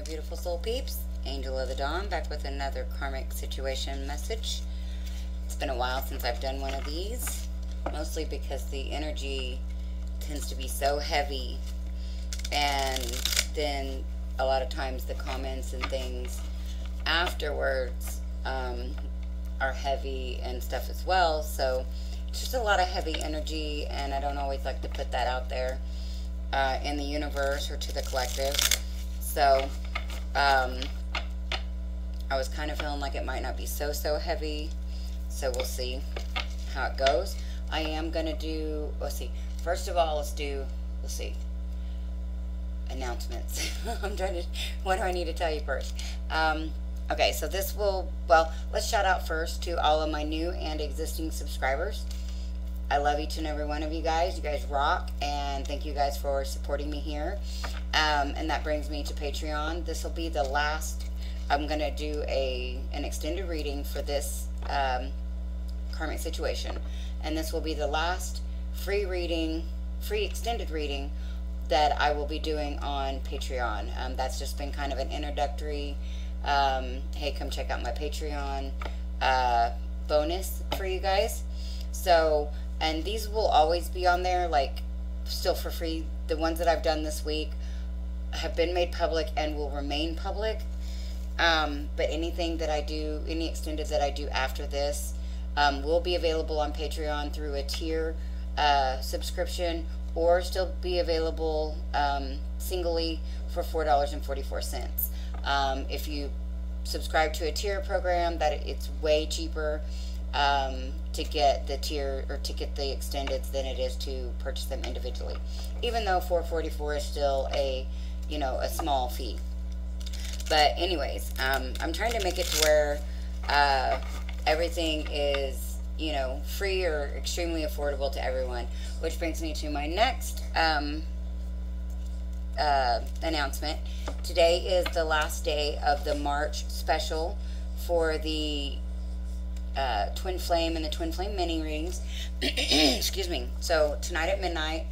beautiful soul peeps. Angel of the Dawn back with another karmic situation message. It's been a while since I've done one of these, mostly because the energy tends to be so heavy, and then a lot of times the comments and things afterwards are heavy and stuff as well. So it's just a lot of heavy energy, and I don't always like to put that out there in the universe or to the collective. So I was kind of feeling like it might not be so heavy, so we'll see how it goes. I am gonna do, let's see, first of all, let's see, announcements. I'm trying to, what do I need to tell you first? Okay, so this will, well, let's shout out first to all of my new and existing subscribers. I love each and every one of you guys. You guys rock, and thank you guys for supporting me here. And that brings me to Patreon. This will be the last, I'm going to do an extended reading for this karmic situation. And this will be the last free extended reading that I will be doing on Patreon. That's just been kind of an introductory, hey, come check out my Patreon bonus for you guys. So, and these will always be on there, like, still for free. The ones that I've done this week have been made public and will remain public. But anything that I do, any extended that I do after this, will be available on Patreon through a tier subscription, or still be available singly for $4.44. If you subscribe to a tier program, it's way cheaper to get the tier, or to get the extendeds, than it is to purchase them individually, even though $4.44 is still a small fee. But anyways, I'm trying to make it to where everything is free or extremely affordable to everyone, which brings me to my next announcement. Today is the last day of the March special for the Twinflame and the Twinflame mini readings. Excuse me. So tonight at midnight,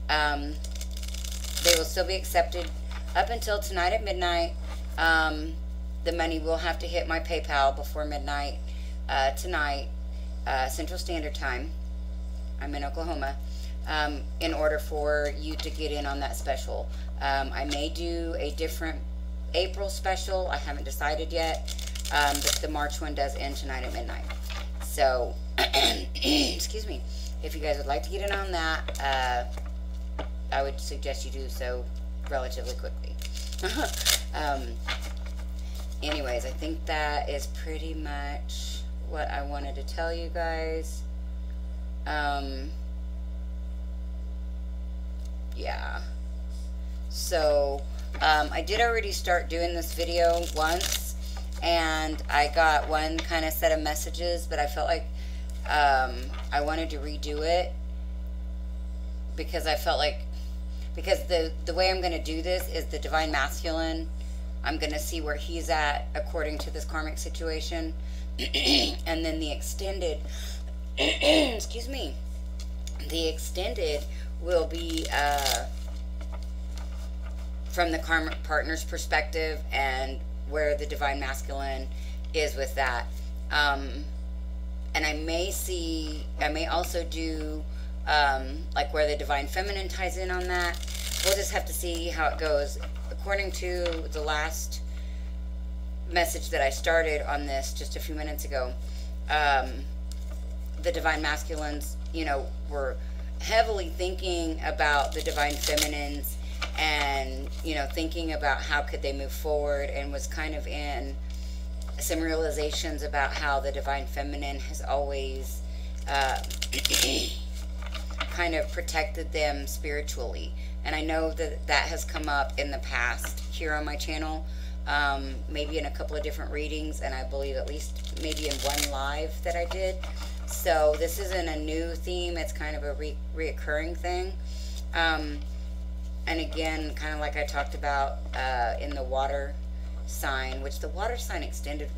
they will still be accepted up until tonight at midnight. The money will have to hit my PayPal before midnight tonight, Central Standard Time. I'm in Oklahoma. In order for you to get in on that special. I may do a different April special. I haven't decided yet. But the March one does end tonight at midnight. So, excuse me, if you guys would like to get in on that, I would suggest you do so relatively quickly. Anyways, I think that is pretty much what I wanted to tell you guys. Yeah. So, I did already start doing this video once, and I got one kind of set of messages, but I felt like I wanted to redo it because I felt like, because the way I'm going to do this is the Divine Masculine. I'm going to see where he's at according to this karmic situation. And then the extended, excuse me, the extended will be from the karmic partner's perspective, and where the Divine Masculine is with that. And I may also do like where the Divine Feminine ties in on that. We'll just have to see how it goes. According to the last message that I started on this just a few minutes ago, the Divine Masculines, were heavily thinking about the Divine Feminines, and thinking about how could they move forward, and was kind of in some realizations about how the Divine Feminine has always kind of protected them spiritually. And I know that has come up in the past here on my channel, maybe in a couple of different readings, and I believe at least maybe in one live that I did. So this isn't a new theme, it's kind of a reoccurring thing. And again, kind of like I talked about in the water sign, which the water sign extended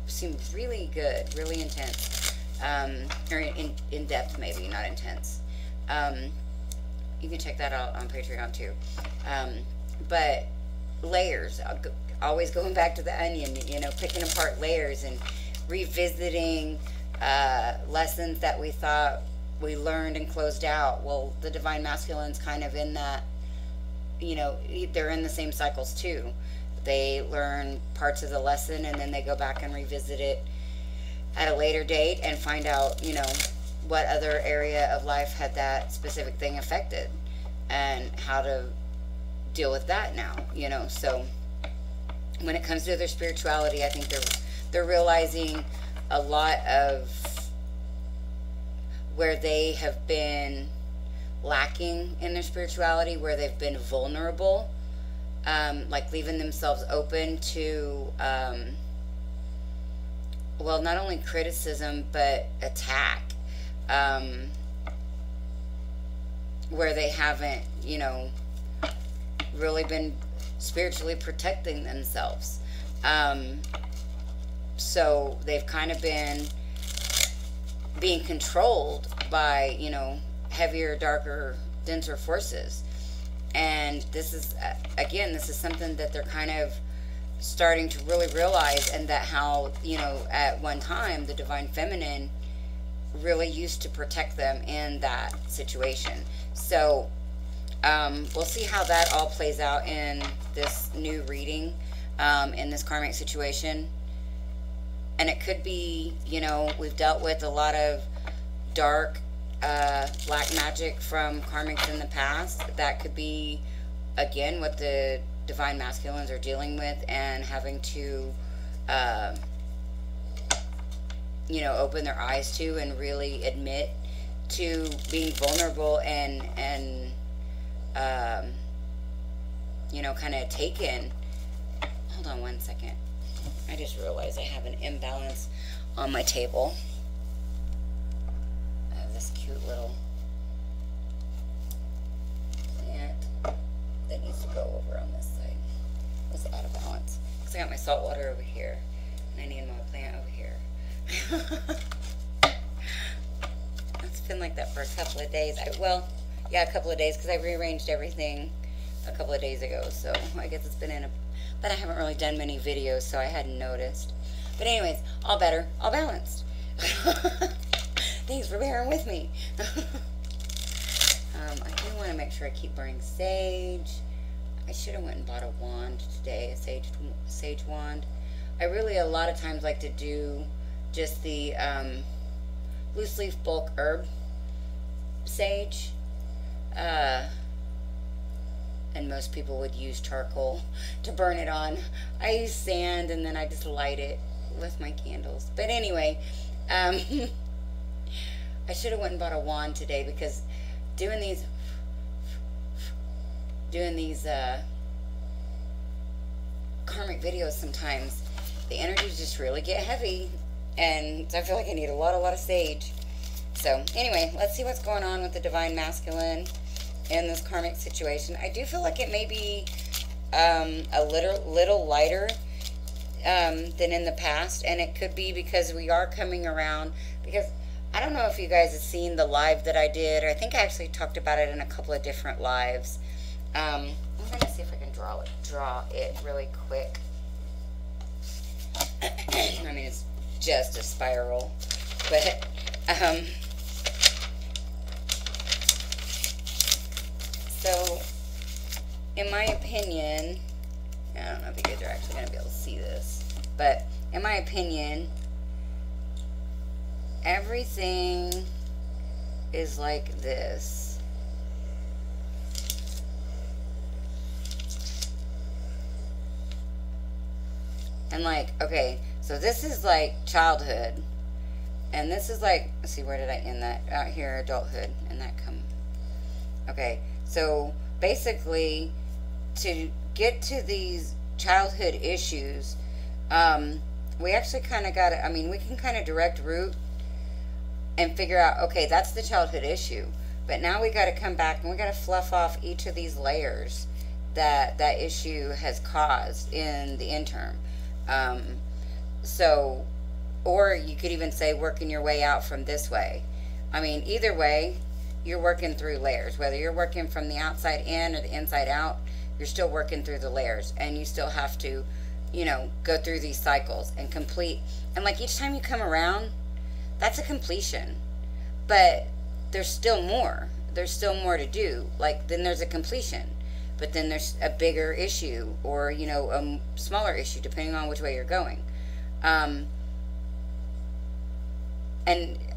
seemed really good, really intense, or in depth, maybe, not intense. You can check that out on Patreon too. But layers, always going back to the onion, you know, picking apart layers and revisiting lessons that we thought we learned and closed out. Well, the divine masculine's kind of in that, you know, they're in the same cycles too. They learn parts of the lesson and then they go back and revisit it at a later date and find out, you know, what other area of life had that specific thing affected and how to deal with that now, you know. So when it comes to their spirituality, I think they're realizing a lot of where they have been lacking in their spirituality, where they've been vulnerable, like leaving themselves open to well, not only criticism but attack, where they haven't, you know, really been spiritually protecting themselves. So they've kind of been being controlled by, you know, heavier, darker, denser forces. And this is, again, this is something that they're kind of starting to really realize, and that how, you know, at one time the divine feminine really used to protect them in that situation. So we'll see how that all plays out in this new reading, in this karmic situation. And it could be, you know, we've dealt with a lot of dark black magic from karmics in the past. That could be, again, what the divine masculines are dealing with and having to, you know, open their eyes to and really admit to being vulnerable and you know, kind of taken. Hold on one second. I just realized I have an imbalance on my table. I have this cute little plant that needs to go over on this side. It's out of balance because I got my salt water over here and I need my plant over here. It's been like that for a couple of days. Well, yeah, a couple of days, because I rearranged everything a couple of days ago. So I guess it's been in a... But I haven't really done many videos, so I hadn't noticed. But anyways, all better, all balanced. Thanks for bearing with me. I do want to make sure I keep burning sage. I should have went and bought a wand today, a sage wand. I really, a lot of times, like to do just the loose leaf bulk herb sage. And most people would use charcoal to burn it on. I use sand and then I just light it with my candles. But anyway, I should have went and bought a wand today, because doing these karmic videos, sometimes the energies just really get heavy, and I feel like I need a lot of sage. So anyway, let's see what's going on with the divine masculine in this karmic situation. I do feel like it may be a little lighter than in the past, and it could be because we are coming around, because I don't know if you guys have seen the live that I did. I think I actually talked about it in a couple of different lives. I'm going to see if I can draw it really quick. I mean, it's just a spiral, but so, in my opinion, I don't know if you guys are actually going to be able to see this, but in my opinion, everything is like this. And like, okay, so this is like childhood, and this is like, let's see, where did I end that? Out here, adulthood, and that come. Okay, so basically, to get to these childhood issues, we actually kind of got to, I mean, we can kind of direct route and figure out, okay, that's the childhood issue. But now we got to come back and we got to fluff off each of these layers that that issue has caused in the interim. So, or you could even say working your way out from this way. I mean, either way, you're working through layers, whether you're working from the outside in or the inside out. you're still working through the layers, and you still have to, you know, go through these cycles and complete. And like each time you come around, that's a completion. But there's still more. There's still more to do. Like, then there's a completion. But then there's a bigger issue, or, you know, a smaller issue, depending on which way you're going. And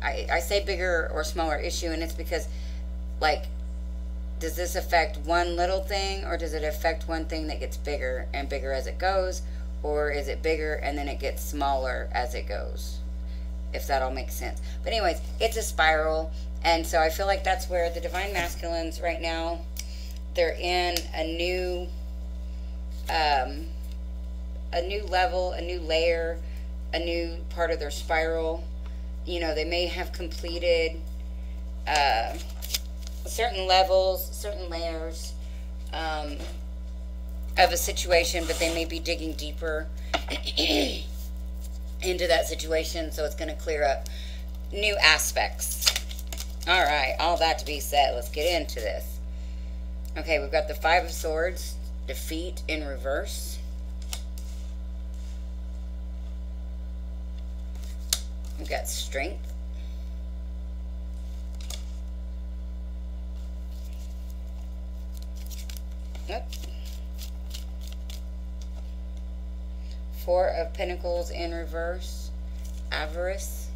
I say bigger or smaller issue, and it's because, like, does this affect one little thing, or does it affect one thing that gets bigger and bigger as it goes? Or is it bigger and then it gets smaller as it goes? If that all makes sense. But anyways, it's a spiral. And so I feel like that's where the Divine Masculines right now, they're in a new level, a new layer, a new part of their spiral. You know, they may have completed certain levels, certain layers of a situation, but they may be digging deeper into that situation, so it's going to clear up new aspects. All right, all that to be said, let's get into this. Okay, we've got the Five of Swords, defeat in reverse. We've got strength. Nope. Four of Pentacles in reverse. Avarice.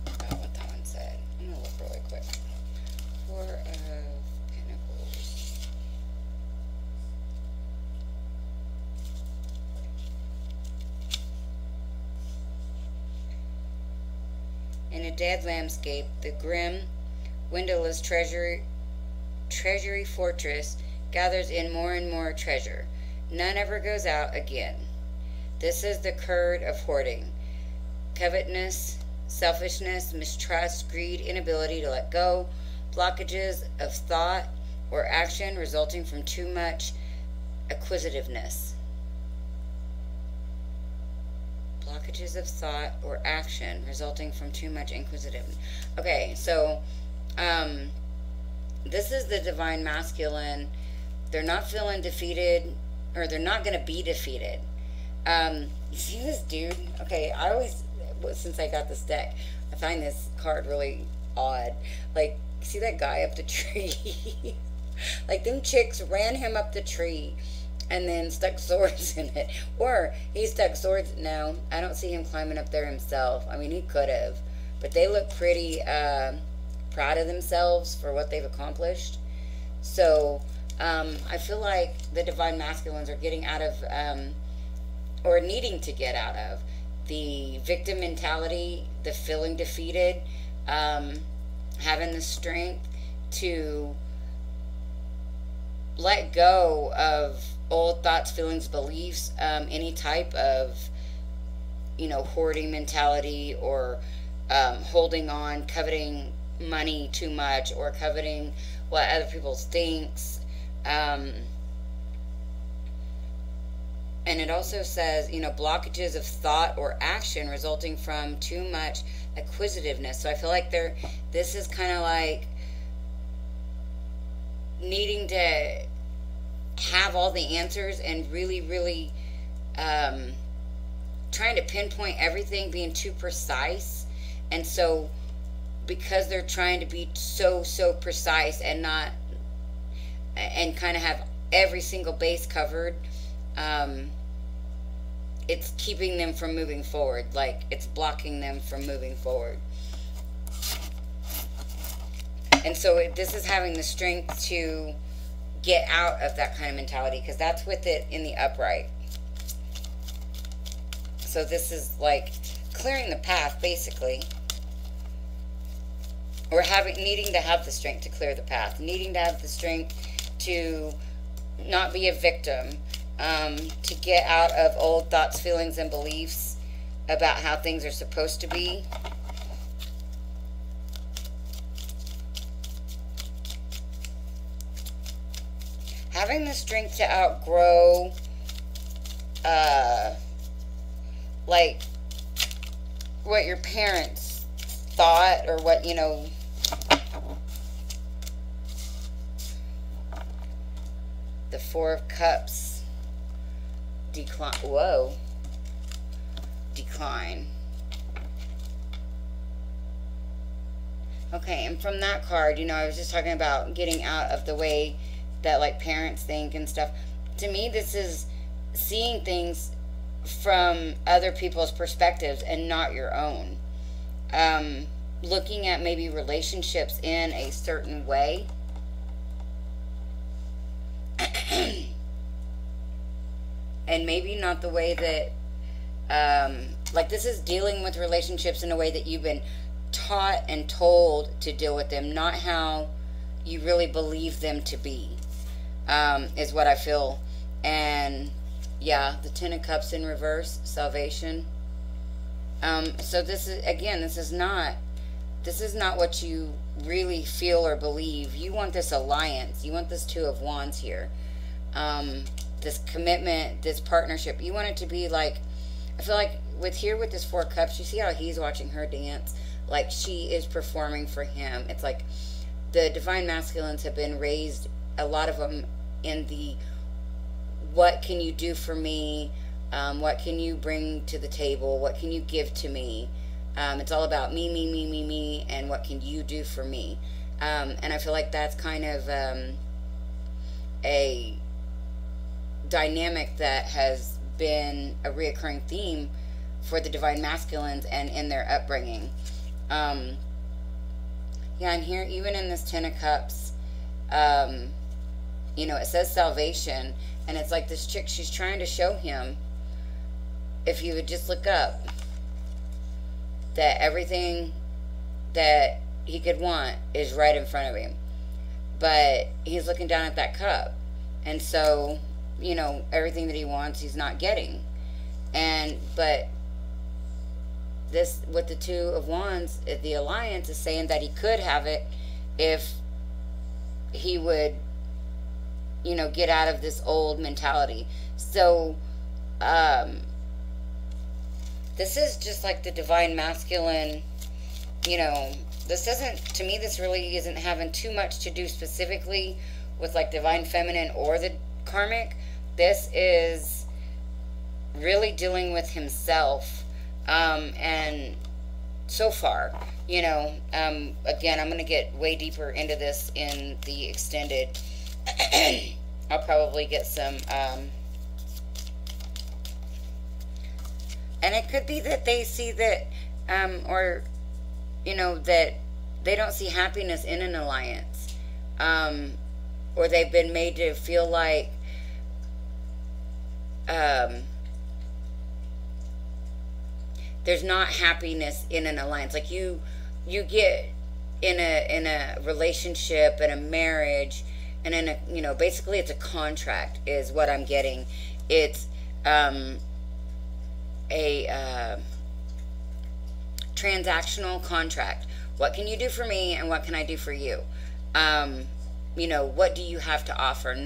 I forgot what that one said. I'm going to look really quick. Four of Pentacles. In a dead landscape, the grim, windowless treasury fortress gathers in more and more treasure. None ever goes out again. This is the curd of hoarding. Covetousness, selfishness, mistrust, greed, inability to let go, blockages of thought or action resulting from too much acquisitiveness. Blockages of thought or action resulting from too much inquisitiveness. Okay, so this is the Divine Masculine. They're not feeling defeated, or they're not going to be defeated. You see this dude? Okay, I always, since I got this deck, I find this card really odd. Like, see that guy up the tree? Like, them chicks ran him up the tree and then stuck swords in it. Or he stuck swords. No, I don't see him climbing up there himself. I mean, he could have. But they look pretty proud of themselves for what they've accomplished. So I feel like the Divine Masculines are getting out of, or needing to get out of, the victim mentality, the feeling defeated, having the strength to let go of old thoughts, feelings, beliefs, any type of, you know, hoarding mentality, or holding on, coveting money too much, or coveting what other people thinks. And it also says, you know, blockages of thought or action resulting from too much acquisitiveness. So I feel like this is kind of like needing to have all the answers and really, really trying to pinpoint everything, being too precise. And so because they're trying to be so precise and not, and kind of have every single base covered, it's keeping them from moving forward. Like, it's blocking them from moving forward. And so this is having the strength to get out of that kind of mentality, because that's with it in the upright. So this is like clearing the path, basically. Or needing to have the strength to clear the path. Needing to have the strength to not be a victim. To get out of old thoughts, feelings, and beliefs about how things are supposed to be. Having the strength to outgrow, like, what your parents thought, or what, you know, the Four of Cups, decline, whoa, decline. Okay, and from that card, you know, I was just talking about getting out of the way that, like, parents think and stuff. To me, this is seeing things from other people's perspectives and not your own. Looking at maybe relationships in a certain way. And maybe not the way that, like, this is dealing with relationships in a way that you've been taught and told to deal with them, not how you really believe them to be, is what I feel. And yeah, the Ten of Cups in reverse, salvation. So this is, again, this is not what you really feel or believe. You want this alliance. You want this Two of Wands here. This commitment, this partnership. You want it to be like, I feel like with this Four of Cups, you see how he's watching her dance? Like she is performing for him. It's like the divine masculines have been raised, a lot of them, in the what can you do for me? What can you bring to the table? What can you give to me? It's all about me, me, me, me, me, and what can you do for me? And I feel like that's kind of a dynamic that has been a reoccurring theme for the divine masculines and in their upbringing. Yeah, and here, even in this Ten of Cups, you know, it says salvation, and it's like this chick, she's trying to show him, if you would just look up, that everything that he could want is right in front of him. But he's looking down at that cup. And so, you know, everything that he wants, he's not getting. But this, with the Two of Wands, the alliance is saying that he could have it if he would, you know, get out of this old mentality. So, this is just like the divine masculine, you know, this doesn't, to me, this really isn't having too much to do specifically with like divine feminine or the karmic. This is really dealing with himself. And so far, you know, again, I'm going to get way deeper into this in the extended. I'll probably get some, and it could be that they see that, or, you know, that they don't see happiness in an alliance, or they've been made to feel like, there's not happiness in an alliance. Like you get in a relationship, in a marriage, and in a, you know, basically it's a contract is what I'm getting. It's a transactional contract. What can you do for me, and what can I do for you? You know, what do you have to offer?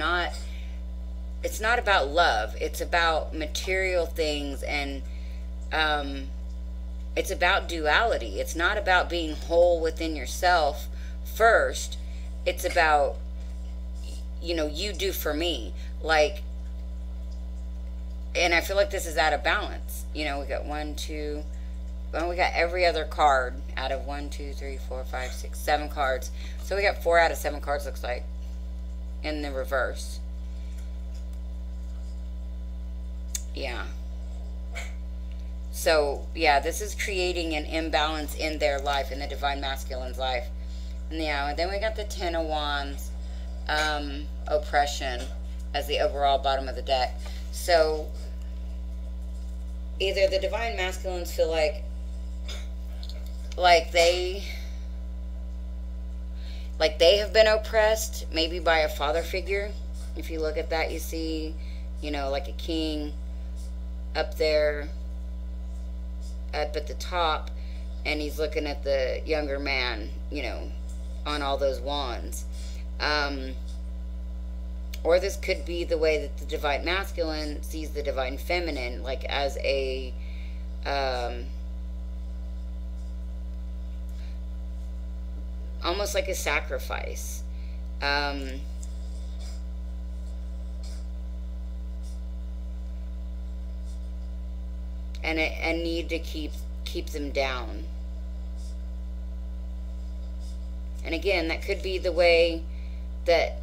It's not about love. It's about material things, and it's about duality. It's not about being whole within yourself first. It's about, you know, you do for me. Like, and I feel like this is out of balance. You know, we got we got every other card out of 1, 2, 3, 4, 5, 6, 7 cards. So we got 4 out of 7 cards, looks like, in the reverse. Yeah. So, yeah, this is creating an imbalance in their life, in the divine masculine's life. And yeah, and then we got the Ten of Wands, oppression, as the overall bottom of the deck. So, either the divine masculines feel like they have been oppressed, maybe by a father figure. If you look at that, you see, you know, like a king up there, up at the top, and he's looking at the younger man, you know, on all those wands. Or this could be the way that the divine masculine sees the divine feminine, like as a almost like a sacrifice. And a need to keep them down. And again, that could be the way that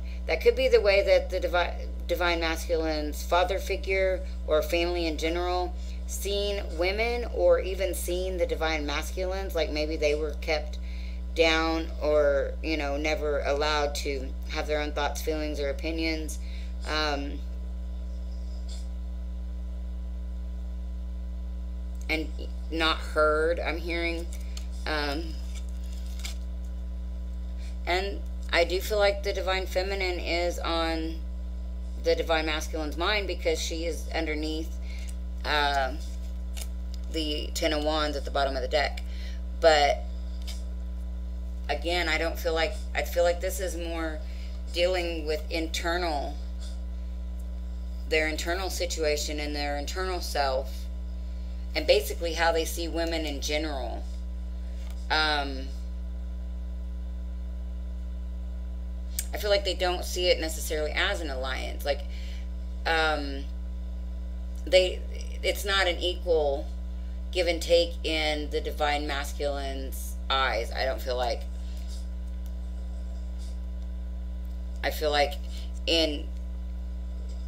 the divine masculine's father figure or family in general seen women, or even seen the divine masculines, like maybe they were kept down, or, you know, never allowed to have their own thoughts, feelings, or opinions. And not heard, I'm hearing. And I do feel like the divine feminine is on the divine masculine's mind, because she is underneath the Ten of Wands at the bottom of the deck. But again, I feel like this is more dealing with their internal situation and their internal self, and basically how they see women in general. I feel like they don't see it necessarily as an alliance. Like, it's not an equal give and take in the divine masculine's eyes. I don't feel like. I feel like in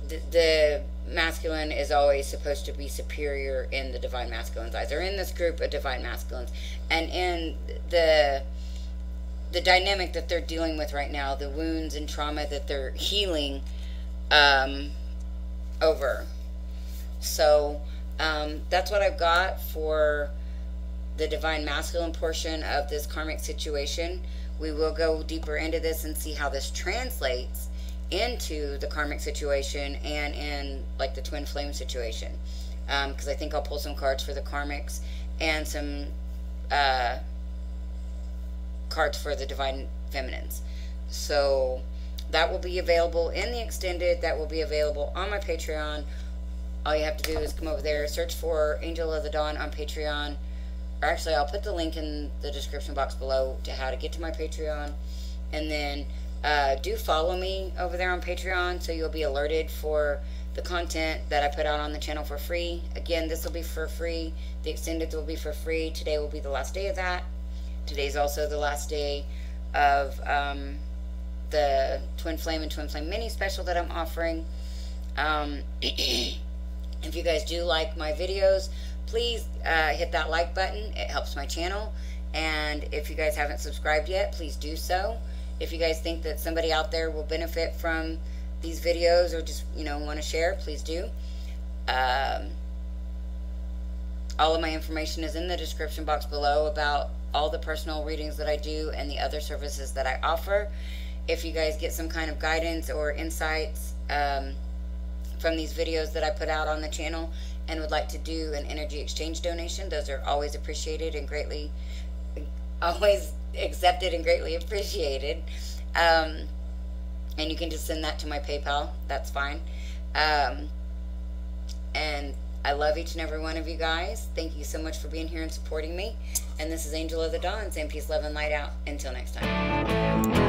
the masculine is always supposed to be superior in the divine masculine's eyes, or in this group of divine masculines, and in the dynamic that they're dealing with right now, the wounds and trauma that they're healing over. So that's what I've got for the divine masculine portion of this karmic situation. We will go deeper into this and see how this translates into the karmic situation and in like the twin flame situation, because I think I'll pull some cards for the karmics and some cards for the divine feminines. So that will be available in the extended. That will be available on my Patreon. All you have to do is come over there, search for Angel of the Dawn on Patreon. Or actually, I'll put the link in the description box below to how to get to my Patreon. And then do follow me over there on Patreon, so you'll be alerted for the content that I put out on the channel for free. Again, this will be for free. The extended will be for free. Today will be the last day of that. Today's also the last day of the Twin Flame and Twin Flame mini special that I'm offering. If you guys do like my videos, please hit that like button. It helps my channel. And if you guys haven't subscribed yet, please do so. If you guys think that somebody out there will benefit from these videos, or just, you know, want to share, please do. All of my information is in the description box below about all the personal readings that I do and the other services that I offer. If you guys get some kind of guidance or insights from these videos that I put out on the channel and would like to do an energy exchange donation, those are always appreciated and always accepted and greatly appreciated. And you can just send that to my PayPal. That's fine. And I love each and every one of you guys. Thank you so much for being here and supporting me. And this is Angel of the Dawn, saying peace, love, and light out. Until next time.